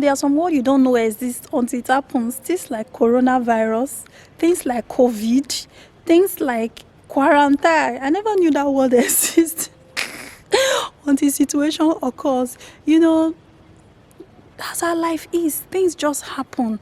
there are some words you don't know exist until it happens. Things like coronavirus, things like COVID, things like quarantine. I never knew that word exists until situation occurs. That's how life is. Things just happen.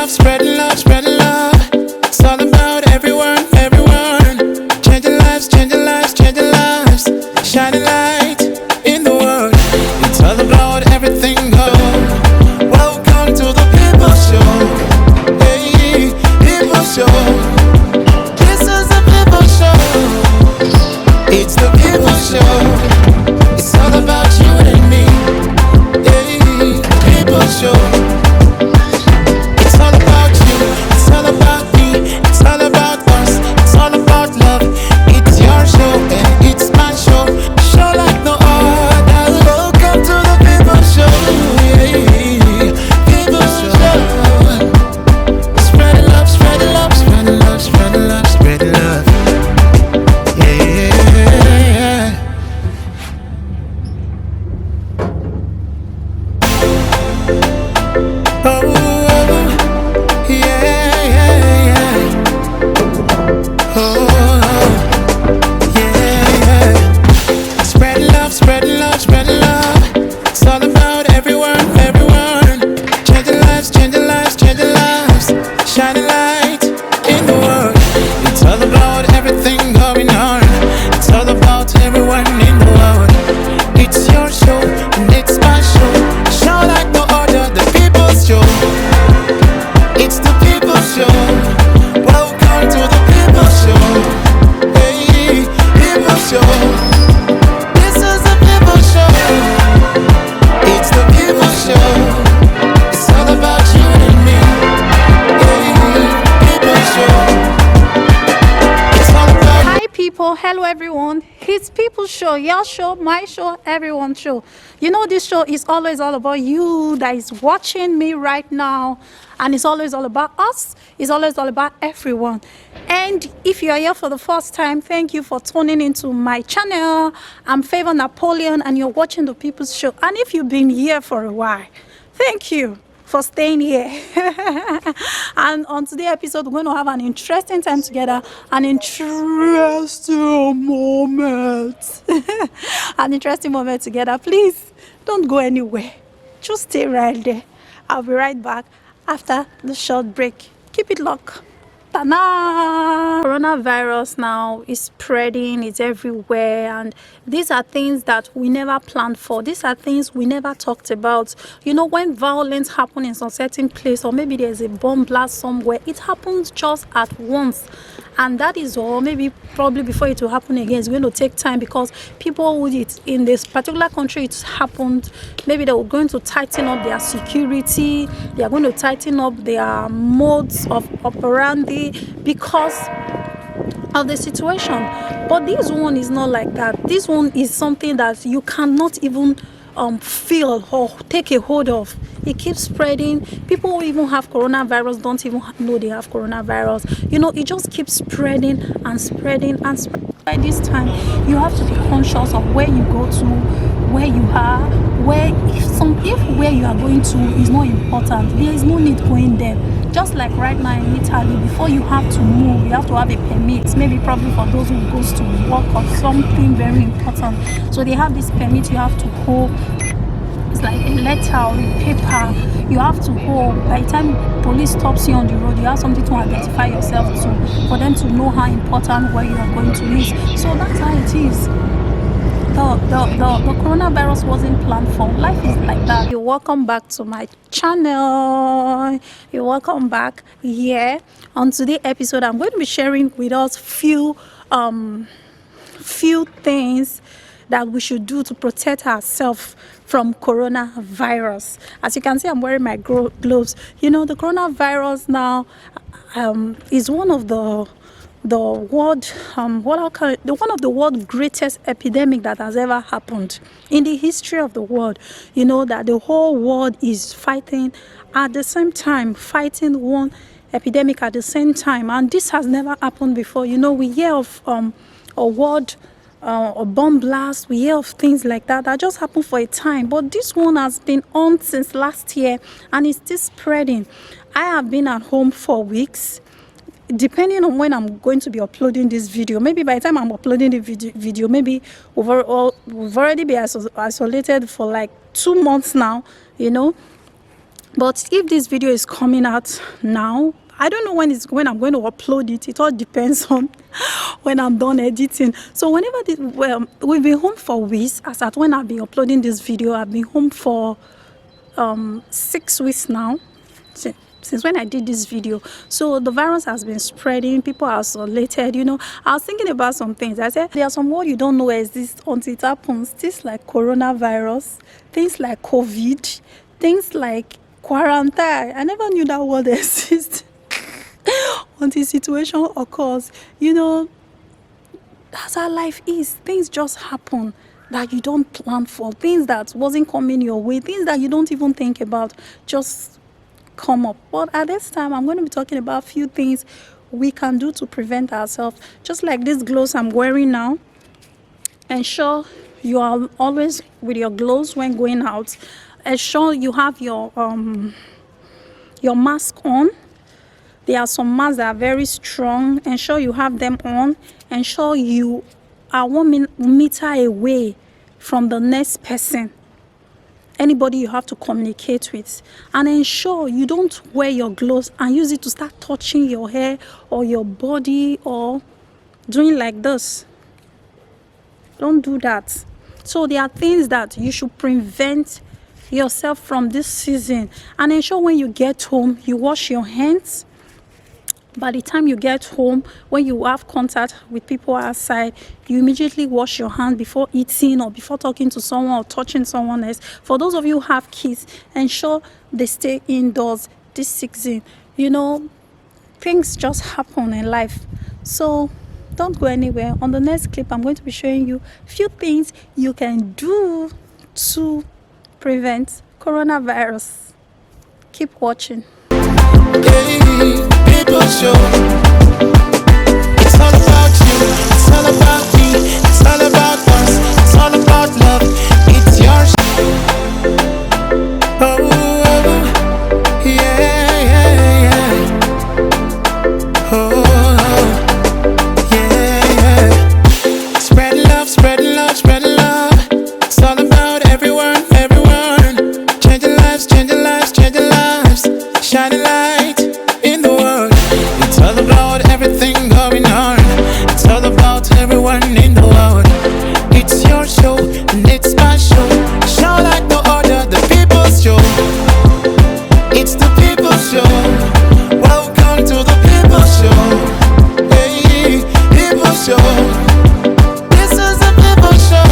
Spreading love, spreading love. It's all about everyone, everyone. Changing lives, changing lives, changing lives. Shining light in the world. It's all about everything. Welcome to the People Show. Hey, People Show. This is the People Show. It's the People Show. It's all about you and me. Hey, People Show. Hello everyone, it's People Show, your show, my show, everyone's show. This show is always all about you that is watching me right now, and it's always all about us. It's always all about everyone. And if you are here for the first time, thank you for tuning into my channel. I'm Favor Napoleon and you're watching the People's Show. And if you've been here for a while, thank you for staying here. And on today's episode, we're going to have an interesting time together, an interesting moment. An interesting moment together. Please don't go anywhere, just stay right there. I'll be right back after the short break. Keep it locked. Ta-da! Coronavirus now is spreading, it's everywhere, and these are things that we never planned for. These are things we never talked about. When violence happens in some certain place, or maybe there's a bomb blast somewhere, it happens just at once, and that is all. Maybe probably before it will happen again, it's going to take time, because people with it in this particular country, it's happened, maybe they were going to tighten up their security, they are going to tighten up their modes of operandi because of the situation. But this one is not like that. This one is something that you cannot even feel or take a hold of. It keeps spreading. People who even have coronavirus don't even know they have coronavirus. It just keeps spreading and spreading and spreading. By this time, you have to be conscious of where you go to, where you are, if where you are going to is not important, there is no need going there. Just like right now in Italy, before you have to move, you have to have a permit, maybe probably for those who goes to work or something very important. So they have this permit you have to hold. It's like a letter or a paper you have to hold. By the time police stops you on the road, you have something to identify yourself to, for them to know how important where you are going to is. So that's how it is. The coronavirus wasn't planned for. Life is like that. You're welcome back to my channel. You're welcome back here. On today's episode, I'm going to be sharing with us few things that we should do to protect ourselves from coronavirus. As you can see, I'm wearing my gloves. The coronavirus now is one of the world one of the world's greatest epidemic that has ever happened in the history of the world. That the whole world is fighting at the same time, fighting one epidemic at the same time, and this has never happened before. We hear of a world or bomb blast. We hear of things like that that just happen for a time, but this one has been on since last year and it's still spreading. I have been at home for weeks. Depending on when I'm going to be uploading this video, maybe by the time I'm uploading the video, maybe we've already been isolated for like 2 months now, you know. But if this video is coming out now, I don't know when I'm going to upload it. It all depends on when I'm done editing. So whenever we've been home for weeks. As at when I've been uploading this video, I've been home for 6 weeks now. Since when I did this video. So the virus has been spreading, people are isolated, you know. I was thinking about some things. I said there are some words you don't know exist until it happens. Things like coronavirus, things like COVID, things like quarantine. I never knew that word exists until situation occurs. You know, that's how life is. Things just happen that you don't plan for, things that wasn't coming your way, things that you don't even think about just come up. But at this time, I'm going to be talking about a few things we can do to prevent ourselves. Just like this gloves I'm wearing now. Ensure you are always with your gloves when going out. Ensure you have your mask on. There are some masks that are very strong. Ensure you have them on. Ensure you are 1 meter away from the next person, anybody you have to communicate with, and ensure you don't wear your gloves and use it to start touching your hair or your body or doing like this. Don't do that. So there are things that you should prevent yourself from this season, and ensure when you get home you wash your hands. By the time you get home, when you have contact with people outside, you immediately wash your hands before eating or before talking to someone or touching someone else. For those of you who have kids, ensure they stay indoors this season. You know, things just happen in life. So don't go anywhere. On the next clip, I'm going to be showing you a few things you can do to prevent coronavirus. Keep watching. Hey, people show. It's all about you, it's all about me, it's all about us, it's all about love. It's your show. Oh, yeah, yeah, yeah. Oh, yeah, yeah. Spread love, spread love, spread love. It's all about everyone, everyone. Changing lives, changing lives, changing lives. Shining light in the world. It's all about everything going on. It's all about everyone in the world. It's your show and it's my show. A show like no other, the people's show. It's the people's show. Welcome to the people's show. Hey, people's show. This is the people's show.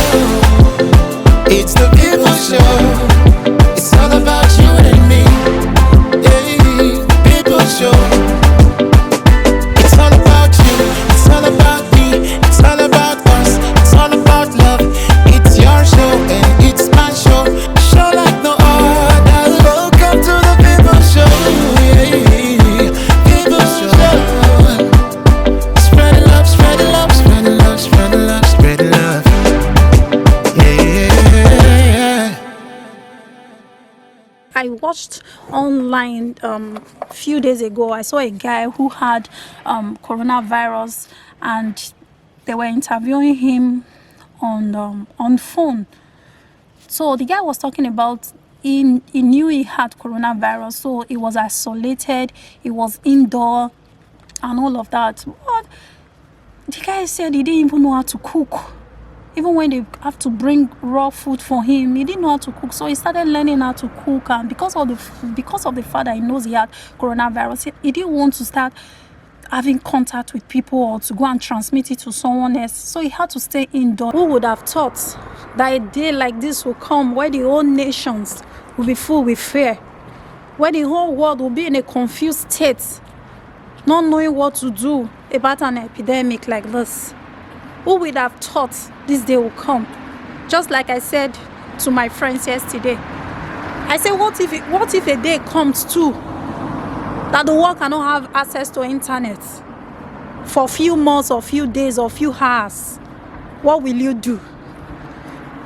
It's the people's show. It's all about you and me. Show. It's all about you, it's all about me, it's all about us, it's all about love. It's your show and it's my show. A show like no other. Welcome to the people's show. Yeah, people's show. Spread love, spread love, spread love, spread love, spread love. Yeah. I watched online a few days ago. I saw a guy who had coronavirus, and they were interviewing him on phone. So the guy was talking about he knew he had coronavirus, so he was isolated, he was indoor and all of that. But the guy said he didn't even know how to cook. Even when they have to bring raw food for him, he didn't know how to cook. So he started learning how to cook, and because of the fact that he knows he had coronavirus, he didn't want to start having contact with people or to go and transmit it to someone else. So he had to stay indoors. Who would have thought that a day like this will come where the whole nations will be full with fear, where the whole world will be in a confused state, not knowing what to do about an epidemic like this? Who would have thought this day will come? Just like I said to my friends yesterday, I said, what if a day comes too that the world cannot have access to internet for a few months or few days or few hours? what will you do?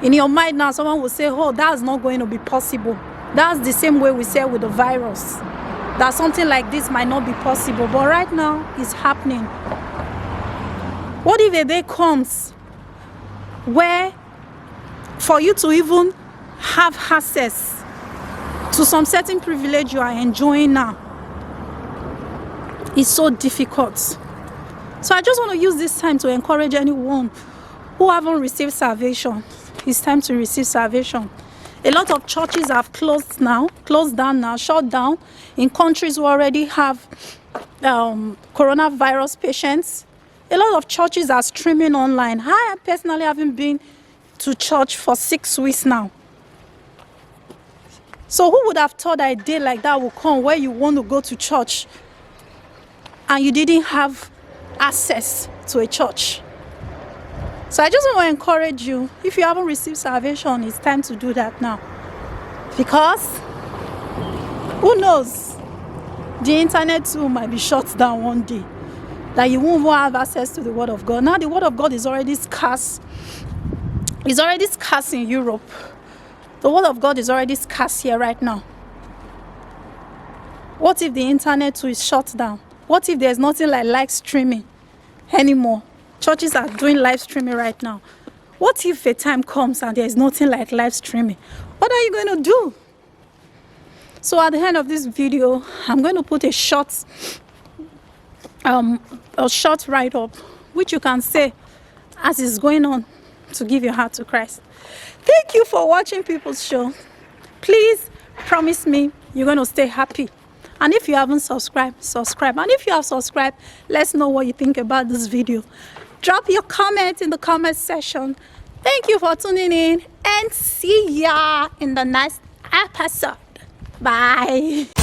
In your mind now, someone will say, oh, that's not going to be possible. That's the same way we say with the virus, that something like this might not be possible. But right now, it's happening. What if a day comes where for you to even have access to some certain privilege you are enjoying now is so difficult? So I just want to use this time to encourage anyone who haven't received salvation. It's time to receive salvation. A lot of churches have closed down now, shut down in countries who already have coronavirus patients. A lot of churches are streaming online. I personally haven't been to church for 6 weeks now. So who would have thought that a day like that would come where you want to go to church and you didn't have access to a church? So I just want to encourage you, if you haven't received salvation, it's time to do that now. Because who knows, the internet too might be shut down one day, that you won't have access to the Word of God. Now the Word of God is already scarce. It's already scarce in Europe. The Word of God is already scarce here right now. What if the internet too is shut down? What if there's nothing like live streaming anymore? Churches are doing live streaming right now. What if a time comes and there's nothing like live streaming? What are you going to do? So at the end of this video, I'm going to put a short write-up, which you can say as it's going on to give your heart to Christ. Thank you for watching People's Show. Please promise me you're going to stay happy. And if you haven't subscribed, subscribe. And if you have subscribed, let's know what you think about this video. Drop your comment in the comment section. Thank you for tuning in and see ya in the next episode. Bye.